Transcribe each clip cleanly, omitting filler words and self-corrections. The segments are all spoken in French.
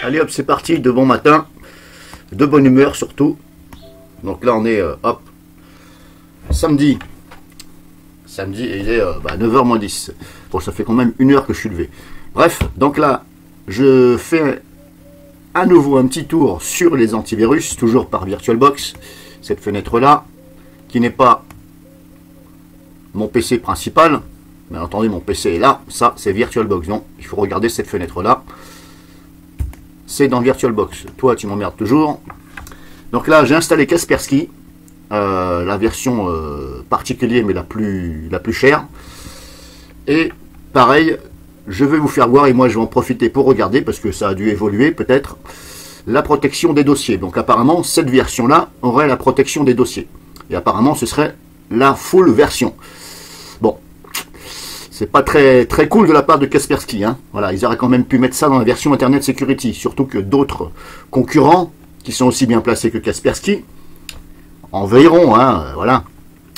Allez hop, c'est parti, de bon matin, de bonne humeur surtout. Donc là on est, hop, samedi, et il est 9h moins 10. Bon, ça fait quand même 1 heure que je suis levé. Bref, donc là, je fais à nouveau un petit tour sur les antivirus, toujours par VirtualBox. Cette fenêtre-là, qui n'est pas mon PC principal. Bien entendu, mon PC est là. Ça, c'est VirtualBox. Donc, il faut regarder cette fenêtre-là. C'est dans VirtualBox. Toi, tu m'emmerdes toujours. Donc là, j'ai installé Kaspersky. La version particulière, mais la plus chère. Et pareil, je vais vous faire voir, et moi je vais en profiter pour regarder, parce que ça a dû évoluer peut-être, la protection des dossiers. Donc apparemment, cette version-là aurait la protection des dossiers. Et apparemment, ce serait la full version. Bon, c'est pas très cool de la part de Kaspersky. Hein. Voilà, ils auraient quand même pu mettre ça dans la version Internet Security. Surtout que d'autres concurrents, qui sont aussi bien placés que Kaspersky, en veilleront. Hein, voilà.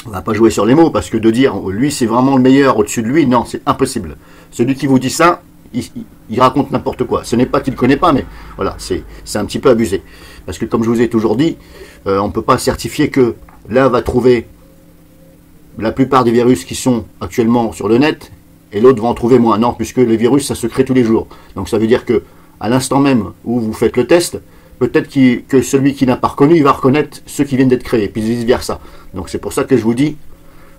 On va pas jouer sur les mots, parce que de dire lui c'est vraiment le meilleur au-dessus de lui, non, c'est impossible. Celui qui vous dit ça, il raconte n'importe quoi. Ce n'est pas qu'il ne connaît pas, mais voilà, c'est un petit peu abusé. Parce que comme je vous ai toujours dit, on ne peut pas certifier que l'un va trouver la plupart des virus qui sont actuellement sur le net, et l'autre va en trouver moins. Non, puisque les virus, ça se crée tous les jours. Donc ça veut dire que à l'instant même où vous faites le test, peut-être que celui qui n'a pas reconnu, il va reconnaître ceux qui viennent d'être créés, puis vice-versa. Donc c'est pour ça que je vous dis,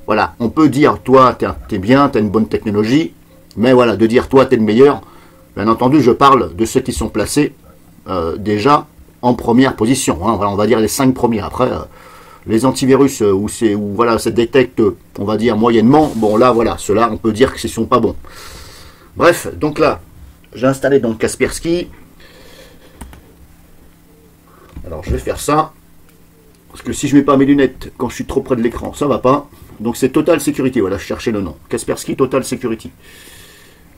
voilà, on peut dire, toi, t'es bien, t'as une bonne technologie, mais voilà, de dire, toi, t'es le meilleur, bien entendu, je parle de ceux qui sont placés déjà en première position. Hein, voilà, on va dire les 5 premiers. Après, les antivirus, où voilà, ça détecte, on va dire, moyennement, bon là, voilà, ceux-là, on peut dire que ce ne sont pas bons. Bref, donc là, j'ai installé donc Kaspersky. Alors, je vais faire ça. Parce que si je ne mets pas mes lunettes quand je suis trop près de l'écran, ça ne va pas. Donc, c'est Total Security. Voilà, je cherchais le nom. Kaspersky Total Security.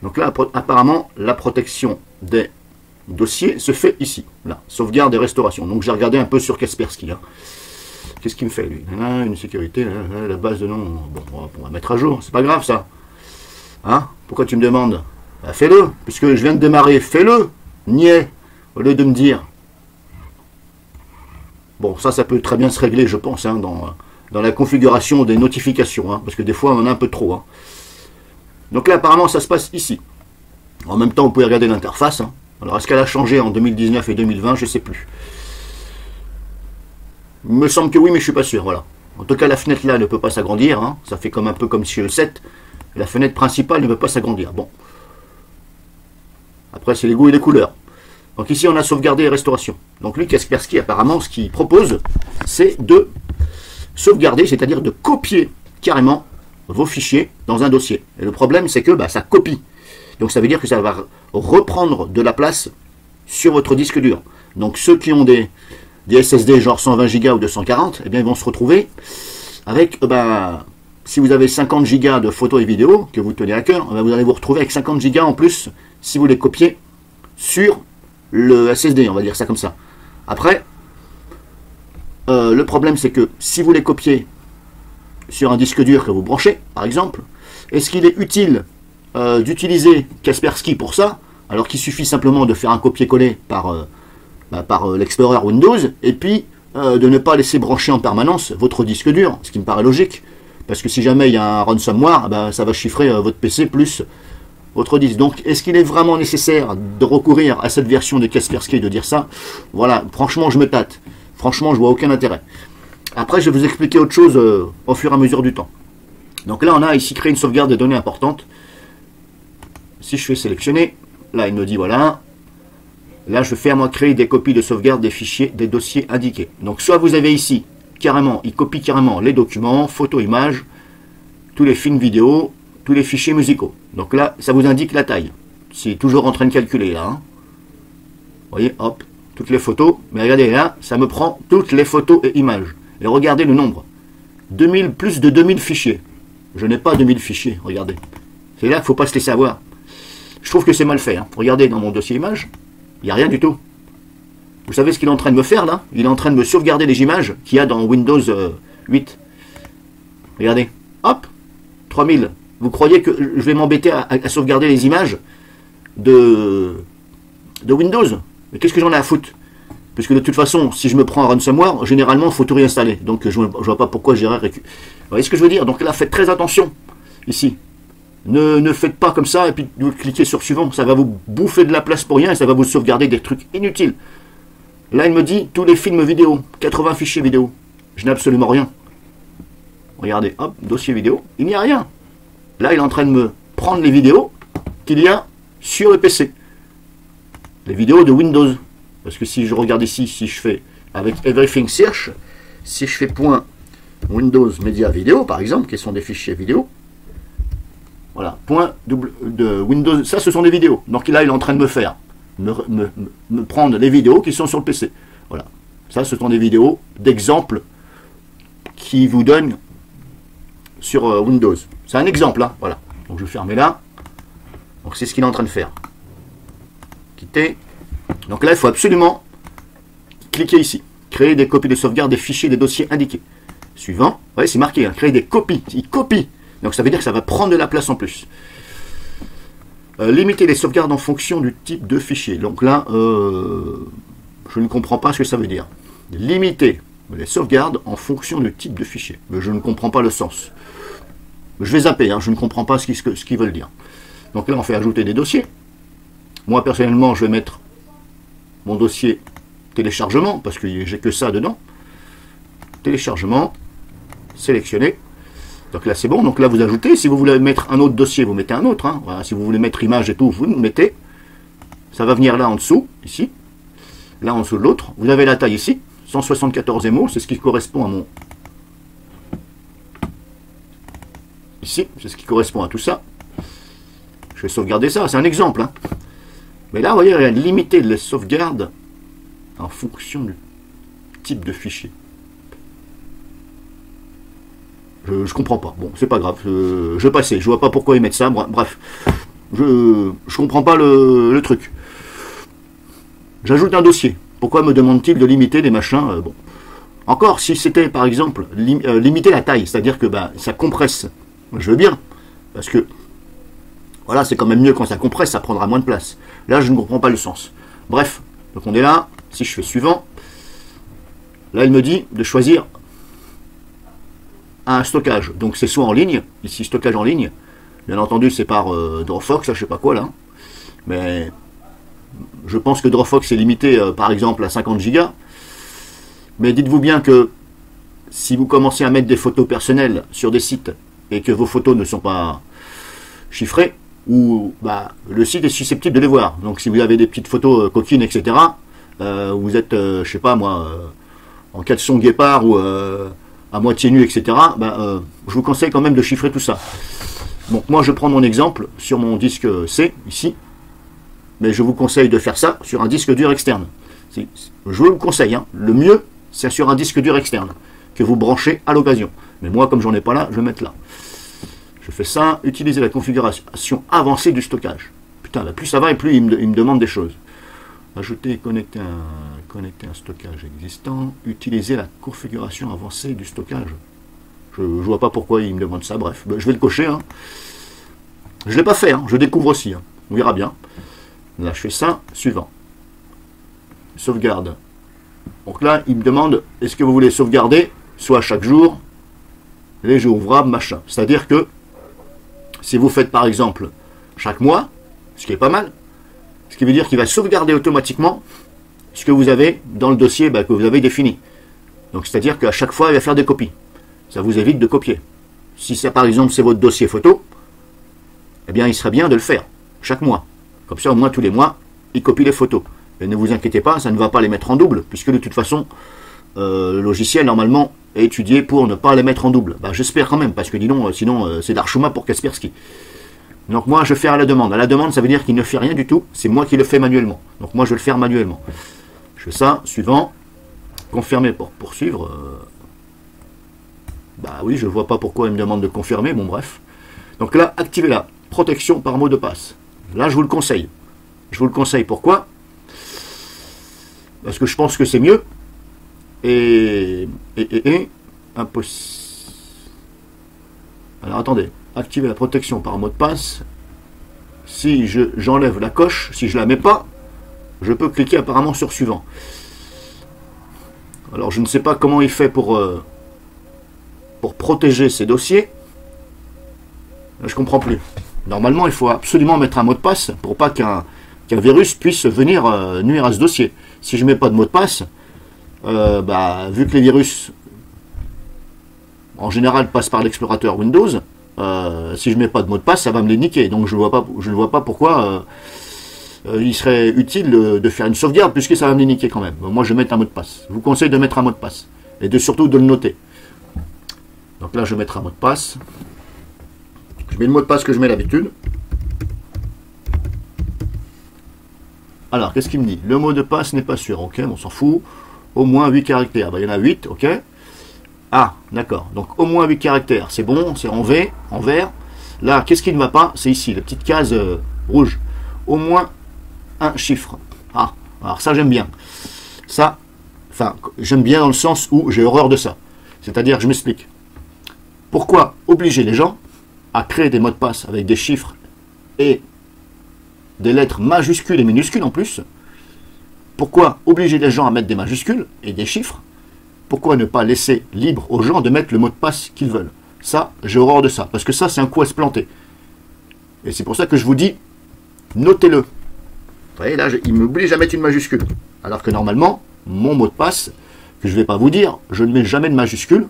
Donc là, apparemment, la protection des dossiers se fait ici. Là, sauvegarde et restauration. Donc, j'ai regardé un peu sur Kaspersky. Hein. Qu'est-ce qu'il me fait, lui? Une sécurité, la base de nom. Bon, on va mettre à jour. C'est pas grave, ça. Hein? Pourquoi tu me demandes? Bah, fais-le. Puisque je viens de démarrer. Fais-le. Niais. Au lieu de me dire... Bon, ça peut très bien se régler, je pense, hein, dans la configuration des notifications, hein, parce que des fois, on en a un peu trop. Hein. Donc là, apparemment, ça se passe ici. En même temps, vous pouvez regarder l'interface. Hein. Alors, est-ce qu'elle a changé en 2019 et 2020? Je ne sais plus. Il me semble que oui, mais je ne suis pas sûr. Voilà. En tout cas, la fenêtre là ne peut pas s'agrandir. Hein. Ça fait un peu comme chez le 7. La fenêtre principale ne peut pas s'agrandir. Bon. Après, c'est les goûts et les couleurs. Donc ici, on a sauvegardé et restauration. Donc lui, Kaspersky, apparemment, ce qu'il propose, c'est de sauvegarder, c'est-à-dire de copier carrément vos fichiers dans un dossier. Et le problème, c'est que ça copie. Donc ça veut dire que ça va reprendre de la place sur votre disque dur. Donc ceux qui ont des SSD genre 120 Go ou 240, eh bien, ils vont se retrouver avec, si vous avez 50 Go de photos et vidéos que vous tenez à cœur, vous allez vous retrouver avec 50 Go en plus si vous les copiez sur le SSD, on va dire ça comme ça. Après, le problème c'est que si vous les copiez sur un disque dur que vous branchez, par exemple, est-ce qu'il est utile d'utiliser Kaspersky pour ça, alors qu'il suffit simplement de faire un copier-coller par l'Explorer Windows, et puis de ne pas laisser brancher en permanence votre disque dur, ce qui me paraît logique, parce que si jamais il y a un ransomware, ça va chiffrer votre PC plus votre disque. Donc, est-ce qu'il est vraiment nécessaire de recourir à cette version de Kaspersky et de dire ça? Voilà, franchement, je me tâte. Franchement, je vois aucun intérêt. Après, je vais vous expliquer autre chose au fur et à mesure du temps. Donc là, on a ici créé une sauvegarde des données importantes. Si je fais sélectionner, là, il me dit voilà. Là, je fais à moi créer des copies de sauvegarde des fichiers, des dossiers indiqués. Donc, soit vous avez ici, carrément, il copie carrément les documents, photos, images, tous les films vidéo, tous les fichiers musicaux. Donc là, ça vous indique la taille. C'est toujours en train de calculer là. Hein. Vous voyez, hop, toutes les photos. Mais regardez là, ça me prend toutes les photos et images. Et regardez le nombre. Plus de 2000 fichiers. Je n'ai pas 2000 fichiers, regardez. C'est là qu'il ne faut pas se laisser avoir. Je trouve que c'est mal fait. Hein. Regardez dans mon dossier images, il n'y a rien du tout. Vous savez ce qu'il est en train de me faire là? Il est en train de me sauvegarder les images qu'il y a dans Windows 8. Regardez, hop, 3000. Vous croyez que je vais m'embêter à sauvegarder les images de Windows? Mais qu'est-ce que j'en ai à foutre? Puisque de toute façon, si je me prends un ransomware, généralement, il faut tout réinstaller. Donc je ne vois pas pourquoi j'irais récupérer. Vous voyez ce que je veux dire? Donc là, faites très attention, ici. Ne faites pas comme ça, et puis vous cliquez sur suivant. Ça va vous bouffer de la place pour rien, et ça va vous sauvegarder des trucs inutiles. Là, il me dit, tous les films vidéo, 80 fichiers vidéo. Je n'ai absolument rien. Regardez, hop, dossier vidéo, il n'y a rien. Là, il est en train de me prendre les vidéos qu'il y a sur le PC. Les vidéos de Windows. Parce que si je regarde ici, si je fais avec Everything Search, si je fais point Windows Media Vidéo, par exemple, qui sont des fichiers vidéo, voilà, point de Windows, ça ce sont des vidéos. Donc là, il est en train de me faire, me prendre les vidéos qui sont sur le PC. Voilà, ça ce sont des vidéos d'exemples qui vous donnent sur Windows. C'est un exemple, hein, voilà. Donc je vais fermer là. Donc c'est ce qu'il est en train de faire. Quitter. Donc là, il faut absolument cliquer ici. Créer des copies de sauvegarde des fichiers, des dossiers indiqués. Suivant. Vous voyez, c'est marqué. Hein, créer des copies. Il copie. Donc ça veut dire que ça va prendre de la place en plus. Limiter les sauvegardes en fonction du type de fichier. Donc là, je ne comprends pas ce que ça veut dire. Limiter les sauvegardes en fonction du type de fichier. Mais je ne comprends pas le sens. Je vais zapper. Hein, je ne comprends pas ce qu'ils veulent dire. Donc là, on fait ajouter des dossiers. Moi, personnellement, je vais mettre mon dossier téléchargement, parce que j'ai que ça dedans. Téléchargement, sélectionner. Donc là, c'est bon. Donc là, vous ajoutez. Si vous voulez mettre un autre dossier, vous mettez un autre. Hein. Voilà, si vous voulez mettre image et tout, vous mettez. Ça va venir là en dessous, ici. Là en dessous de l'autre. Vous avez la taille ici, 174 MO. C'est ce qui correspond à mon... Ici, c'est ce qui correspond à tout ça. Je vais sauvegarder ça. C'est un exemple, hein. Mais là, vous voyez, il y a limiter les sauvegardes en fonction du type de fichier. Je comprends pas. Bon, c'est pas grave. Je vais passer. Je vois pas pourquoi ils mettent ça. Bref, je comprends pas le truc. J'ajoute un dossier. Pourquoi me demande-t-il de limiter les machins? Bon. Encore, si c'était par exemple limiter la taille, c'est-à-dire que ça compresse. Je veux bien, parce que voilà, c'est quand même mieux quand ça compresse, ça prendra moins de place. Là, je ne comprends pas le sens. Bref, donc on est là. Si je fais suivant, là, il me dit de choisir un stockage. Donc, c'est soit en ligne, ici, stockage en ligne. Bien entendu, c'est par Dropbox, je sais pas quoi, là. Mais je pense que Dropbox est limité, par exemple, à 50 Go. Mais dites-vous bien que si vous commencez à mettre des photos personnelles sur des sites et que vos photos ne sont pas chiffrées, où le site est susceptible de les voir. Donc si vous avez des petites photos coquines, etc., vous êtes, je sais pas moi, en caleçon guépard ou à moitié nu, etc., je vous conseille quand même de chiffrer tout ça. Donc moi je prends mon exemple sur mon disque C, ici, mais je vous conseille de faire ça sur un disque dur externe. Je vous le conseille, hein. Le mieux, c'est sur un disque dur externe, que vous branchez à l'occasion. Mais moi, comme j'en ai pas là, je vais mettre là. Je fais ça, utiliser la configuration avancée du stockage. Putain, là, plus ça va et plus il me demande des choses. Ajouter et connecter un stockage existant. Utiliser la configuration avancée du stockage. Je ne vois pas pourquoi il me demande ça, bref. Je vais le cocher. Hein. Je ne l'ai pas fait, hein. Je découvre aussi. Hein. On verra bien. Là, je fais ça, suivant. Sauvegarde. Donc là, il me demande, est-ce que vous voulez sauvegarder, soit chaque jour, les jeux ouvrables, machin. C'est-à-dire que si vous faites par exemple chaque mois, ce qui est pas mal, ce qui veut dire qu'il va sauvegarder automatiquement ce que vous avez dans le dossier que vous avez défini. Donc c'est-à-dire qu'à chaque fois, il va faire des copies. Ça vous évite de copier. Si ça par exemple c'est votre dossier photo, eh bien il serait bien de le faire chaque mois. Comme ça au moins tous les mois, il copie les photos. Et ne vous inquiétez pas, ça ne va pas les mettre en double, puisque de toute façon, le logiciel normalement est étudié pour ne pas les mettre en double. J'espère quand même, parce que sinon c'est d'Archuma pour Kaspersky. Donc moi je fais à la demande. À la demande, ça veut dire qu'il ne fait rien du tout, c'est moi qui le fais manuellement. Donc moi je vais le faire manuellement. Je fais ça, suivant, confirmer pour poursuivre. Oui, je vois pas pourquoi il me demande de confirmer, bon bref. Donc là, activez la protection par mot de passe. Là je vous le conseille. Je vous le conseille, pourquoi ? Parce que je pense que c'est mieux. Et impossible. Alors attendez, activer la protection par mot de passe. Si j'enlève la coche, si je la mets pas, je peux cliquer apparemment sur suivant. Alors je ne sais pas comment il fait pour protéger ces dossiers. Je comprends plus. Normalement, il faut absolument mettre un mot de passe pour pas qu'un virus puisse venir nuire à ce dossier. Si je ne mets pas de mot de passe, vu que les virus en général passent par l'explorateur Windows, si je ne mets pas de mot de passe, ça va me les niquer. Donc je ne vois pas pourquoi il serait utile de faire une sauvegarde, puisque ça va me les niquer quand même. Moi, je vais mettre un mot de passe. Je vous conseille de mettre un mot de passe. Et surtout de le noter. Donc là, je vais mettre un mot de passe. Je mets le mot de passe que je mets d'habitude. Alors, qu'est-ce qu'il me dit? Le mot de passe n'est pas sûr. Ok, on s'en fout. Au moins 8 caractères. Il y en a 8, ok. Ah, d'accord. Donc, au moins 8 caractères. C'est bon, c'est en V, en vert. Là, qu'est-ce qui ne va pas? C'est ici, la petite case rouge. Au moins un chiffre. Ah, alors ça, j'aime bien. Ça, enfin, j'aime bien dans le sens où j'ai horreur de ça. C'est-à-dire, je m'explique. Pourquoi obliger les gens à créer des mots de passe avec des chiffres et des lettres majuscules et minuscules en plus? Pourquoi obliger les gens à mettre des majuscules et des chiffres? Pourquoi ne pas laisser libre aux gens de mettre le mot de passe qu'ils veulent? Ça, j'ai horreur de ça, parce que ça, c'est un coup à se planter. Et c'est pour ça que je vous dis, notez-le. Vous voyez, là, il m'oblige à mettre une majuscule. Alors que normalement, mon mot de passe, que je ne vais pas vous dire, je ne mets jamais de majuscule.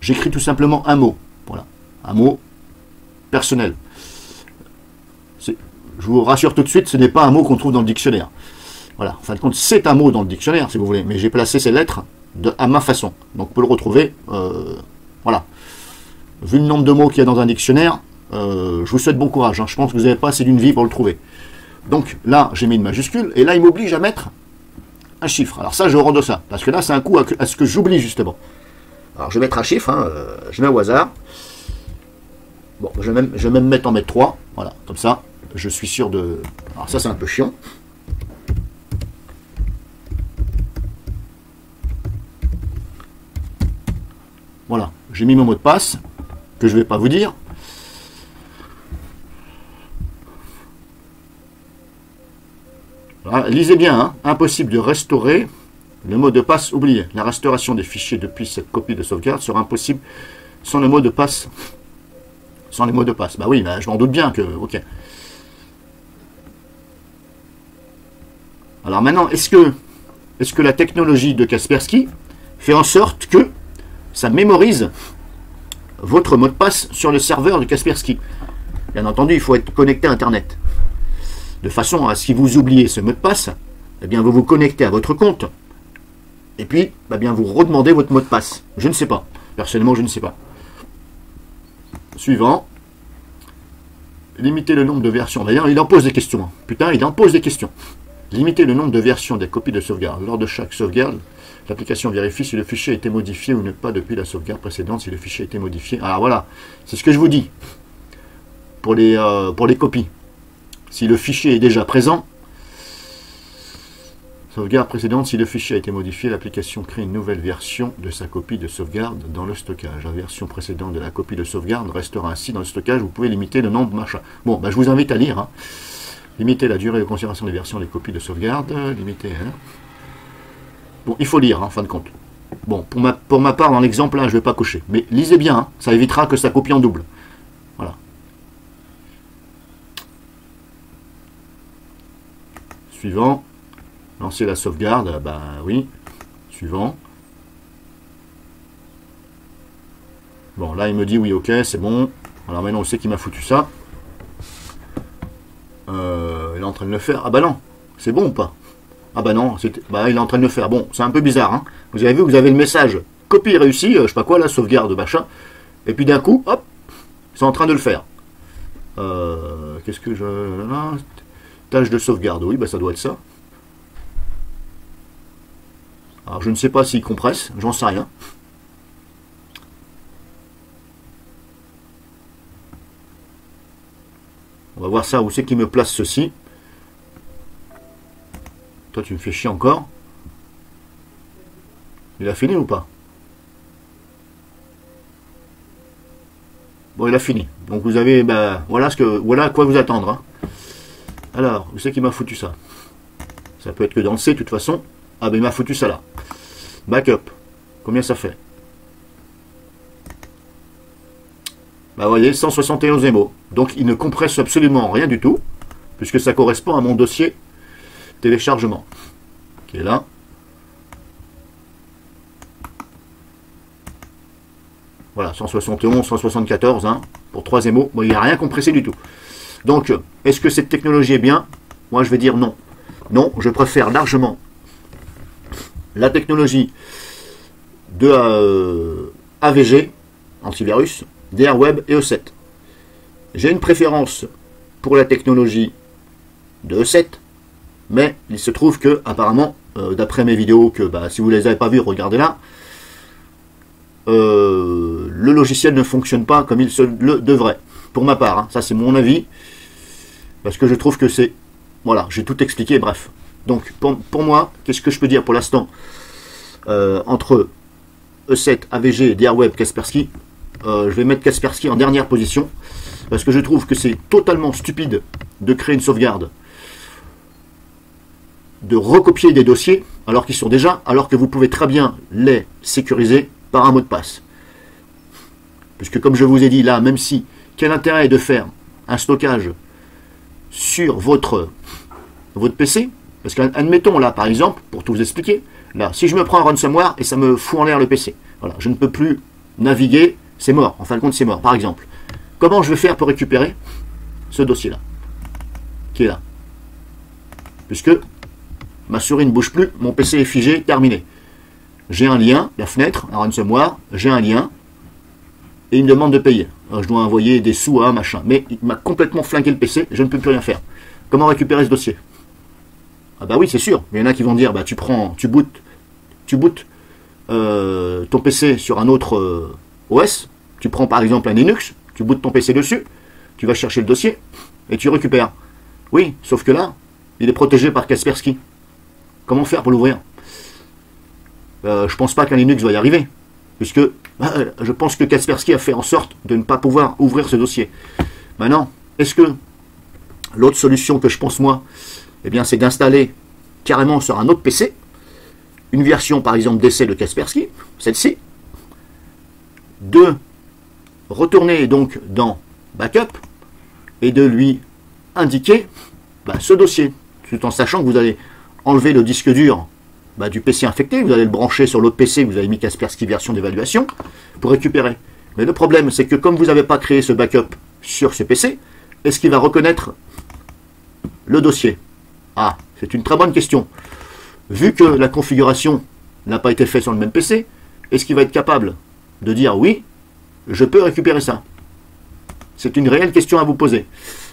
J'écris tout simplement un mot. Voilà, un mot personnel. Je vous rassure tout de suite, ce n'est pas un mot qu'on trouve dans le dictionnaire. Voilà, en fin de compte, c'est un mot dans le dictionnaire, si vous voulez, mais j'ai placé ces lettres à ma façon. Donc, on peut le retrouver, voilà. Vu le nombre de mots qu'il y a dans un dictionnaire, je vous souhaite bon courage. Hein. Je pense que vous n'avez pas assez d'une vie pour le trouver. Donc, là, j'ai mis une majuscule, et là, il m'oblige à mettre un chiffre. Alors ça, j'ai horreur de ça, parce que là, c'est un coup à ce que j'oublie, justement. Alors, je vais mettre un chiffre, hein, je mets au hasard. Bon, je vais même mettre 3, voilà, comme ça, je suis sûr de... Alors ça, c'est un peu chiant. Voilà, j'ai mis mon mot de passe, que je ne vais pas vous dire. Voilà, lisez bien, hein, impossible de restaurer le mot de passe oublié. La restauration des fichiers depuis cette copie de sauvegarde sera impossible sans le mot de passe. Sans les mots de passe. Bah oui, bah, je m'en doute bien que... Ok. Alors maintenant, est-ce que la technologie de Kaspersky fait en sorte que ça mémorise votre mot de passe sur le serveur de Kaspersky? Bien entendu, il faut être connecté à Internet. De façon à ce que si vous oubliez ce mot de passe, eh bien vous vous connectez à votre compte. Et puis, eh bien vous redemandez votre mot de passe. Je ne sais pas. Personnellement, je ne sais pas. Suivant. Limiter le nombre de versions. D'ailleurs, il en pose des questions. Putain, il en pose des questions. Limiter le nombre de versions des copies de sauvegarde. Lors de chaque sauvegarde, l'application vérifie si le fichier a été modifié ou ne pas depuis la sauvegarde précédente, si le fichier a été modifié. Alors voilà, c'est ce que je vous dis. Pour les copies. Si le fichier est déjà présent, sauvegarde précédente, si le fichier a été modifié, l'application crée une nouvelle version de sa copie de sauvegarde dans le stockage. La version précédente de la copie de sauvegarde restera ainsi dans le stockage. Vous pouvez limiter le nombre, machin. Bon, bah, je vous invite à lire. Hein. Limiter la durée de conservation des versions des copies de sauvegarde. Limiter. Hein. Bon, il faut lire, hein, en fin de compte. Bon, pour ma part, dans l'exemple là, je ne vais pas cocher. Mais lisez bien, hein, ça évitera que ça copie en double. Voilà. Suivant. Lancer la sauvegarde, bah oui. Suivant. Bon, là, il me dit oui, ok, c'est bon. Alors maintenant, on sait qu'il m'a foutu ça. Il est en train de le faire. Ah bah non, c'est bon ou pas? Ah bah non, bah, il est en train de le faire. Bon, c'est un peu bizarre. Hein. Vous avez vu, vous avez le message copie réussie, je sais pas quoi, la sauvegarde, machin. Et puis d'un coup, hop, c'est en train de le faire. Qu'est-ce que je... Là, tâche de sauvegarde, oui, bah ça doit être ça. Alors je ne sais pas s'il compresse, j'en sais rien. On va voir ça, où c'est qu'il me place ceci. Toi tu me fais chier encore. Il a fini ou pas? Bon, il a fini. Donc vous avez, bah, voilà à quoi vous attendre. Hein. Alors, où c'est qu'il m'a foutu ça? Ça peut être que dans le C, de toute façon. Ah ben il m'a foutu ça là. Backup. Combien ça fait? Bah vous voyez, 171 MO. Donc il ne compresse absolument rien du tout, puisque ça correspond à mon dossier téléchargement, qui est là. Voilà, 171, 174, hein, pour 3 MO. Bon, il n'y a rien compressé du tout. Donc, est-ce que cette technologie est bien? Moi, je vais dire non. Non, je préfère largement la technologie de AVG, antivirus, DRWeb et E7. J'ai une préférence pour la technologie de E7, mais il se trouve que, apparemment, d'après mes vidéos, que bah, si vous ne les avez pas vues, regardez là, le logiciel ne fonctionne pas comme il se le devrait. Pour ma part, hein, ça c'est mon avis, parce que je trouve que c'est... Voilà, j'ai tout expliqué, bref. Donc, pour moi, qu'est-ce que je peux dire pour l'instant entre E7, AVG, DRWeb, Kaspersky, je vais mettre Kaspersky en dernière position, parce que je trouve que c'est totalement stupide de créer une sauvegarde, de recopier des dossiers, alors qu'ils sont déjà, alors que vous pouvez très bien les sécuriser par un mot de passe. Puisque comme je vous ai dit là, même si, quel intérêt est de faire un stockage sur votre PC, parce qu'admettons là par exemple, pour tout vous expliquer, là, si je me prends un ransomware et ça me fout en l'air le PC, voilà, je ne peux plus naviguer, c'est mort, en fin de compte c'est mort, par exemple. Comment je vais faire pour récupérer ce dossier-là, qui est là? Puisque ma souris ne bouge plus, mon PC est figé, terminé. J'ai un lien, la fenêtre, un ransomware, j'ai un lien, et il me demande de payer. Alors, je dois envoyer des sous à un machin, mais il m'a complètement flingué le PC, je ne peux plus rien faire. Comment récupérer ce dossier? Ah bah oui, c'est sûr, mais il y en a qui vont dire, bah tu bootes ton PC sur un autre OS, tu prends par exemple un Linux, tu bootes ton PC dessus, tu vas chercher le dossier, et tu récupères. Oui, sauf que là, il est protégé par Kaspersky. Comment faire pour l'ouvrir? Je pense pas qu'un Linux va y arriver, puisque je pense que Kaspersky a fait en sorte de ne pas pouvoir ouvrir ce dossier. Maintenant, est-ce que l'autre solution que je pense moi, eh bien, c'est d'installer carrément sur un autre PC une version par exemple d'essai de Kaspersky, celle-ci, de retourner donc dans Backup et de lui indiquer ce dossier, tout en sachant que vous allez enlever le disque dur du PC infecté, vous allez le brancher sur l'autre PC, vous avez mis Kaspersky version d'évaluation pour récupérer. Mais le problème, c'est que comme vous n'avez pas créé ce backup sur ce PC, est-ce qu'il va reconnaître le dossier? Ah, c'est une très bonne question. Vu que la configuration n'a pas été faite sur le même PC, est-ce qu'il va être capable de dire oui, je peux récupérer ça? C'est une réelle question à vous poser.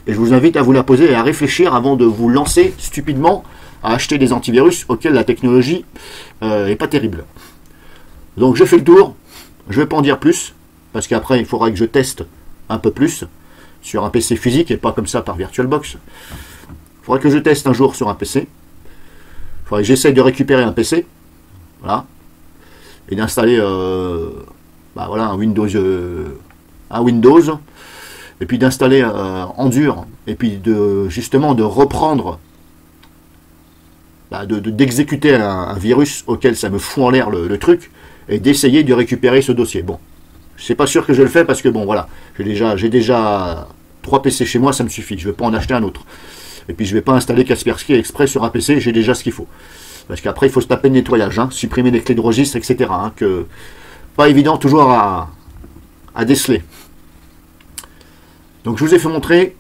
Et je vous invite à vous la poser et à réfléchir avant de vous lancer stupidement à acheter des antivirus auxquels la technologie n'est pas terrible. Donc je fais le tour, je ne vais pas en dire plus, parce qu'après il faudra que je teste un peu plus sur un PC physique et pas comme ça par VirtualBox. Il faudra que je teste un jour sur un PC. Il faudra que j'essaye de récupérer un PC, voilà, et d'installer voilà, un Windows, et puis d'installer en dur, et puis justement de reprendre, d'exécuter un virus auquel ça me fout en l'air le truc, et d'essayer de récupérer ce dossier. Bon, c'est pas sûr que je le fais parce que bon voilà, j'ai déjà 3 PC chez moi, ça me suffit, je ne vais pas en acheter un autre. Et puis je ne vais pas installer Kaspersky exprès sur un PC, j'ai déjà ce qu'il faut. Parce qu'après il faut se taper le nettoyage, hein, supprimer les clés de registre, etc. Hein, pas évident toujours à déceler. Donc je vous ai fait montrer,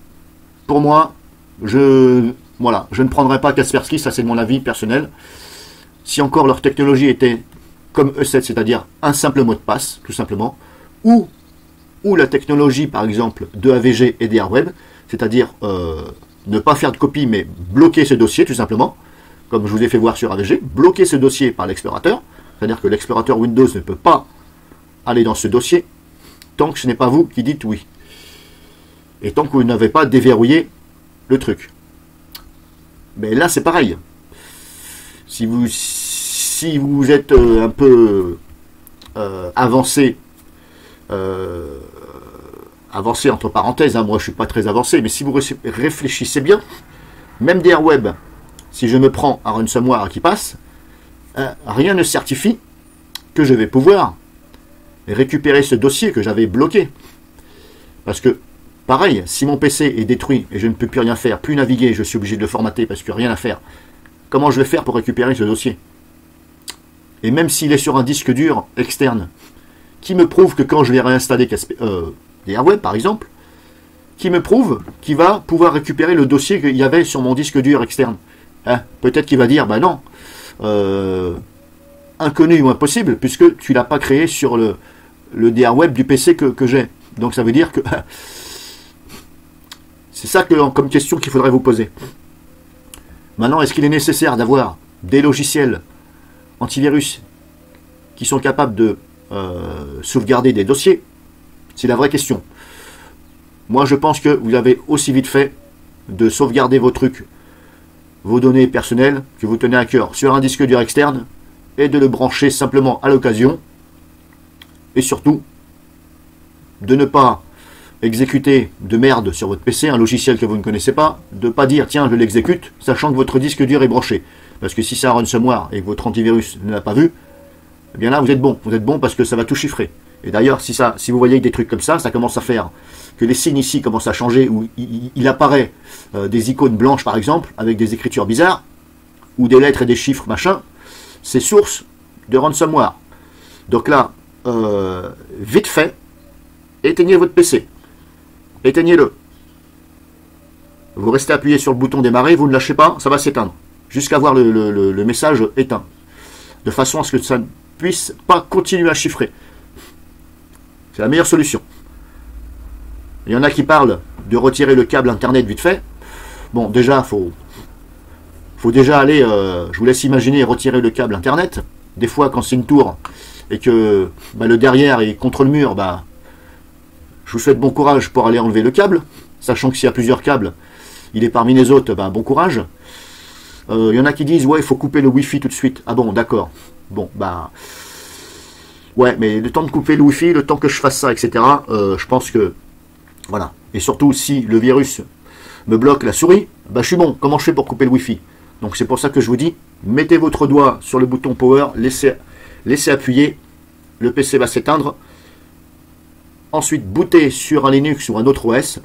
pour moi, je ne prendrai pas Kaspersky, ça c'est de mon avis personnel. Si encore leur technologie était comme E7, c'est-à-dire un simple mot de passe, tout simplement, ou la technologie par exemple de AVG et DRWeb, c'est-à-dire ne pas faire de copie mais bloquer ce dossier tout simplement, comme je vous ai fait voir sur AVG, bloquer ce dossier par l'explorateur, c'est-à-dire que l'explorateur Windows ne peut pas aller dans ce dossier tant que ce n'est pas vous qui dites oui. Et tant que vous n'avez pas déverrouillé le truc. Mais là c'est pareil. Si vous êtes un peu avancé, avancé entre parenthèses, hein, moi je ne suis pas très avancé, mais si vous réfléchissez bien, même DRWeb si je me prends un ransomware qui passe, rien ne certifie que je vais pouvoir récupérer ce dossier que j'avais bloqué. Parce que, pareil, si mon PC est détruit et je ne peux plus rien faire, plus naviguer, je suis obligé de le formater parce que rien à faire, comment je vais faire pour récupérer ce dossier? Et même s'il est sur un disque dur externe, qui me prouve que quand je vais réinstaller des Airweb par exemple, qui me prouve qu'il va pouvoir récupérer le dossier qu'il y avait sur mon disque dur externe. Hein, peut-être qu'il va dire, bah non, inconnu ou impossible, puisque tu ne l'as pas créé sur le Airweb du PC que j'ai. Donc ça veut dire que c'est ça comme question qu'il faudrait vous poser. Maintenant, est-ce qu'il est nécessaire d'avoir des logiciels antivirus qui sont capables de sauvegarder des dossiers? C'est la vraie question. Moi, je pense que vous avez aussi vite fait de sauvegarder vos trucs, vos données personnelles que vous tenez à cœur sur un disque dur externe et de le brancher simplement à l'occasion. Et surtout, de ne pas exécuter de merde sur votre PC, un logiciel que vous ne connaissez pas, de ne pas dire tiens je l'exécute, sachant que votre disque dur est branché. Parce que si c'est un ransomware et que votre antivirus ne l'a pas vu, eh bien là vous êtes bon. Vous êtes bon parce que ça va tout chiffrer. Et d'ailleurs, si vous voyez des trucs comme ça commence à faire que les signes ici commencent à changer, où il apparaît des icônes blanches par exemple, avec des écritures bizarres, ou des lettres et des chiffres machin, c'est source de ransomware. Donc là, vite fait, éteignez votre PC. Éteignez-le. Vous restez appuyé sur le bouton démarrer, vous ne lâchez pas, ça va s'éteindre. Jusqu'à voir le message éteint. De façon à ce que ça ne puisse pas continuer à chiffrer. C'est la meilleure solution. Il y en a qui parlent de retirer le câble internet vite fait. Bon, déjà, faut déjà aller, je vous laisse imaginer, retirer le câble internet. Des fois, quand c'est une tour et que le derrière est contre le mur, je vous souhaite bon courage pour aller enlever le câble. Sachant que s'il y a plusieurs câbles, il est parmi les autres, bon courage. Il y en a qui disent, ouais, il faut couper le Wi-Fi tout de suite. Ah bon, d'accord. Bon, ouais, mais le temps de couper le Wi-Fi, le temps que je fasse ça, etc., je pense que, voilà. Et surtout, si le virus me bloque la souris, je suis bon. Comment je fais pour couper le Wi-Fi? Donc c'est pour ça que je vous dis, mettez votre doigt sur le bouton Power, laissez appuyer, le PC va s'éteindre. Ensuite, bootez sur un Linux ou un autre OS,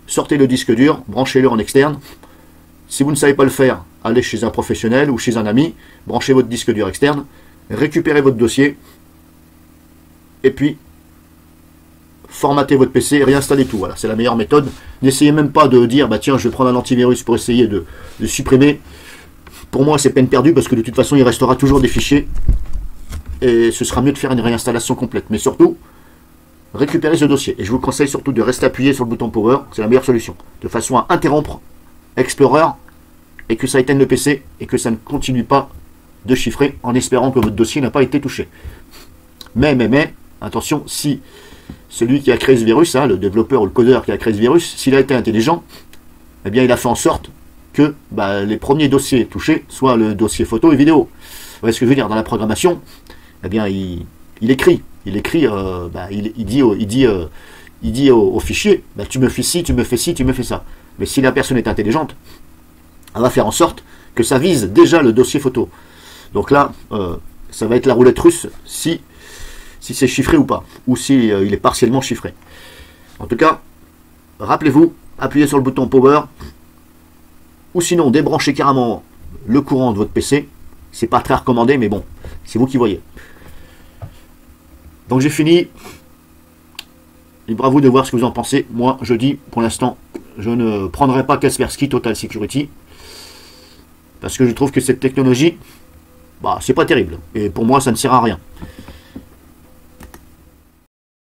sortez le disque dur, branchez-le en externe. Si vous ne savez pas le faire, allez chez un professionnel ou chez un ami, branchez votre disque dur externe, récupérez votre dossier, et puis formatez votre PC et réinstallez tout. Voilà, c'est la meilleure méthode. N'essayez même pas de dire, tiens, je vais prendre un antivirus pour essayer de supprimer. Pour moi, c'est peine perdue, parce que de toute façon, il restera toujours des fichiers, et ce sera mieux de faire une réinstallation complète. Mais surtout, récupérez ce dossier. Et je vous conseille surtout de rester appuyé sur le bouton Power, c'est la meilleure solution, de façon à interrompre Explorer, et que ça éteigne le PC, et que ça ne continue pas de chiffrer, en espérant que votre dossier n'a pas été touché. Mais, attention, si celui qui a créé ce virus, le développeur ou le codeur qui a créé ce virus, s'il a été intelligent, eh bien il a fait en sorte que les premiers dossiers touchés soient le dossier photo et vidéo. Vous voyez ce que je veux dire? Dans la programmation, eh bien il écrit, il dit au fichier, tu me fais ci, tu me fais ci, tu me fais ça. Mais si la personne est intelligente, elle va faire en sorte que ça vise déjà le dossier photo. Donc là, ça va être la roulette russe si c'est chiffré ou pas, ou si il est partiellement chiffré. En tout cas, rappelez-vous, appuyez sur le bouton Power, ou sinon débranchez carrément le courant de votre PC. C'est pas très recommandé, mais bon, c'est vous qui voyez. Donc j'ai fini. Libre à vous de voir ce que vous en pensez. Moi, je dis, pour l'instant, je ne prendrai pas Kaspersky Total Security, parce que je trouve que cette technologie, c'est pas terrible. Et pour moi, ça ne sert à rien.